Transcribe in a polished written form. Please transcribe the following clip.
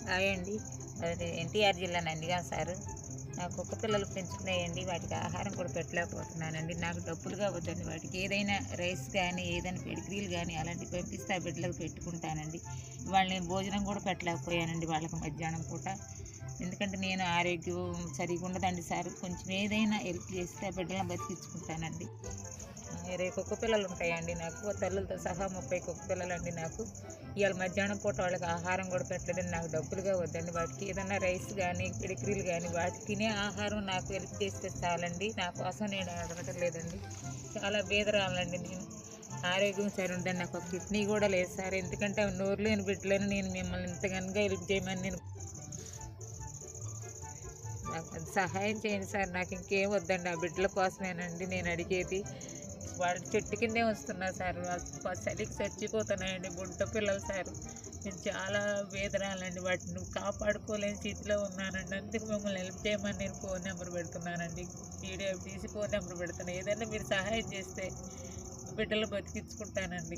Hi అండి. అది ఎన్టీఆర్ జిల్లా నందిగాం సారు. నా కుక్క పిల్లలు పెంచుకున్నాయండి. వాటికి ఆహారం కూడా పెట్టలేకపోతున్నానండి. నాకు డబ్బులుగా వద్దండి. వాటికి ఏదైనా రైస్ కానీ, ఏదైనా పెడిగ్రీలు గానీ అలాంటివి పంపిస్తే ఆ బిడ్డలకు పెట్టుకుంటానండి. ఇవాళ నేను భోజనం కూడా పెట్టలేకపోయానండి వాళ్ళకి మధ్యాహ్నం పూట. ఎందుకంటే నేను ఆరోగ్యం సరిగ్గా ఉండదండి సారు. కొంచెం ఏదైనా హెల్ప్ చేస్తే ఆ బిడ్డలను బతికించుకుంటానండి. 20 కుక్క పిల్లలు ఉంటాయండి నాకు. తల్లులతో సహా 30 కుక్క పిల్లలండి నాకు. ఇవాళ మధ్యాహ్నం పూట వాళ్ళకి ఆహారం కూడా పెట్టలేదండి. నాకు డబ్బులుగా వద్దండి. వాటికి ఏదన్నా రైస్ కానీ, పిడికిరీలు కానీ వాటికి తినే ఆహారం నాకు హెల్ప్ చేస్తే చాలండి. నా కోసం నేను అడగటం లేదండి. చాలా బీదరాలండి నేను. ఆరోగ్యం సరి ఉందండి. నాకు ఒక కిడ్నీ కూడా లేదు సార్. ఎందుకంటే అవి నోరు లేని బిడ్డలని నేను మిమ్మల్ని ఇంతగానో హెల్ప్ చేయమని నేను నాకు అది సహాయం చేయండి సార్. నాకు ఇంకేం వద్దండి. ఆ బిడ్డల కోసమేనండి నేను అడిగేది. వాళ్ళు చెట్టు కిందే ఉంచుతున్నా సార్. చలికి చచ్చిపోతున్నాయండి బుడ్డ పిల్లలు సార్. నేను చాలా వేదనాలండి. వాటిని కాపాడుకోలేని స్థితిలో ఉన్నానండి. అందుకు మిమ్మల్ని హెల్ప్ చేయమని నేను ఫోన్ నెంబర్ పెడుతున్నానండి. వీడియో తీసి ఫోన్ నెంబర్ పెడుతున్నాను. ఏదైనా మీరు సహాయం చేస్తే బిడ్డలు బతికించుకుంటానండి.